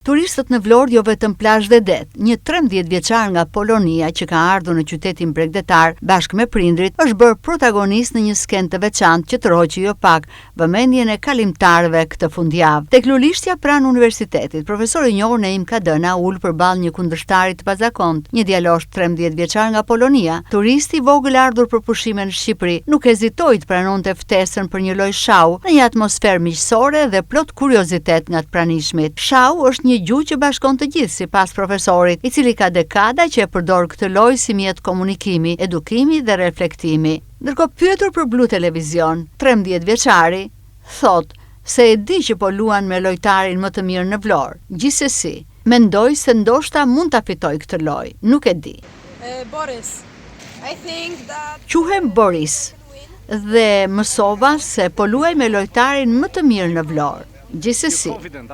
Turistët në Vlorë jo vetëm plazh dhe det. Një 13 vjeçar nga Polonia që ka ardhur në qytetin bregdetar bashkë me prindrit është bërë protagonist në një skenë të veçantë që tërhoqi jo pak vëmendjen e kalimtarëve këtë fundjavë. Tek lulishtja pranë universitetit, profesori i njohur Neim Kadëna ul përballë një kundërshtari të pazakont, një djalosh 13 vjeçar nga Polonia. Turisti i vogël ardhur për pushime në Shqipëri nuk hezitoi të pranonte ftesën për një lojë shau në një atmosferë miqësore dhe plot kuriozitet nga të pranishmit. Shau është një gjuhë që bashkon të gjithë sipas profesorit, i cili ka dekada që e përdor këtë lojë si mjet komunikimi, edukimi dhe reflektimi. Ndërkohë pyetur për Blu Televizion, 13 vjeçari thot se e di që po luan me lojtarin më të mirë në Vlorë. Gjithsesi, mendoj se ndoshta mund ta fitoj këtë lojë, nuk e di. Boris. I think that Quhem Boris dhe mësova se po luaj me lojtarin më të mirë në Vlorë. Gjithsesi,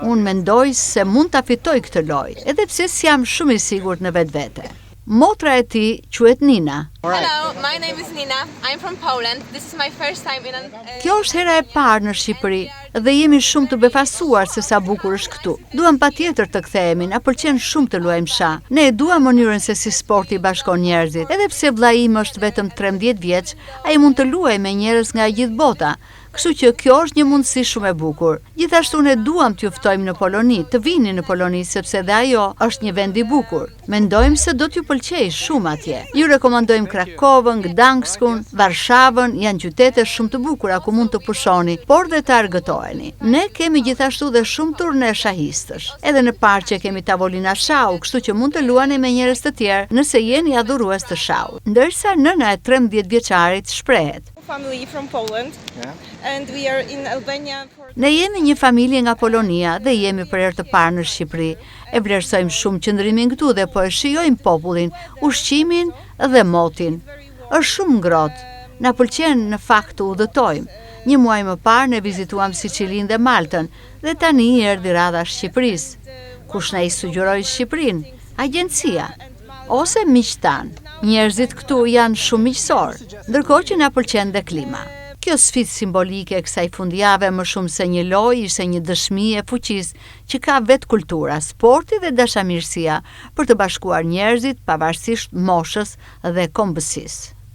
unë mendoj se mund ta fitoj këtë lojë, edhe pse s'jam shumë i sigurt në vetvete. Motra e tij quhet Nina. Hello, my name is Nina. I'm from Poland. This is my first time in Kjo është hera e parë në Shqipëri dhe jemi shumë të befasuar se sa bukur është këtu. Duam patjetër të kthehemi, na pëlqen shumë të luajmë shah. Ne e duam mënyrën se si sporti bashkon njerëzit. Edhe pse vllai im është vetëm 13 vjeç, ai mund të luajë me njerëz nga gjithë bota. Kështu që kjo është një mundësi shumë e bukur. Gjithashtu ne duam t'ju ftojmë në Poloni, të vini në Poloni sepse dhe ajo është një vend i bukur. Mendojmë se do t'ju pëlqejë shumë atje. Ju rekomandojmë Krakovën, Gdanskun, Varshavën, janë qytete shumë të bukura ku mund të pushoni, por dhe të argëtoheni. Ne kemi gjithashtu dhe shumë turne shahistësh. Edhe në parqe kemi tavolina shau, kështu që mund të luani me njerëz të tjerë nëse jeni adhurues të shaut. Ndërsa nëna e 13 vjeçarit shprehet. family from Poland. And we are in Albania for Ne jemi një familje nga Polonia dhe jemi për herë të parë në Shqipëri. E vlerësojmë shumë qëndrimin këtu dhe po e shijojmë popullin, ushqimin dhe motin. Është shumë ngrohtë. Na pëlqen në fakt të udhëtojmë. Një muaj më parë ne vizituam Sicilinë dhe Maltën dhe tani erdhi radha Shqipërisë. Kush na i sugjeroi Shqipërinë? Agjencia ose miqtan. Njerëzit këtu janë shumë miqësor, ndërkohë që na pëlqen dhe klima. Kjo sfidë simbolike e kësaj fundjave më shumë se një lojë ishte një dëshmi e fuqisë që ka vetë kultura, sporti dhe dashamirësia për të bashkuar njerëzit pavarësisht moshës dhe kombësisë.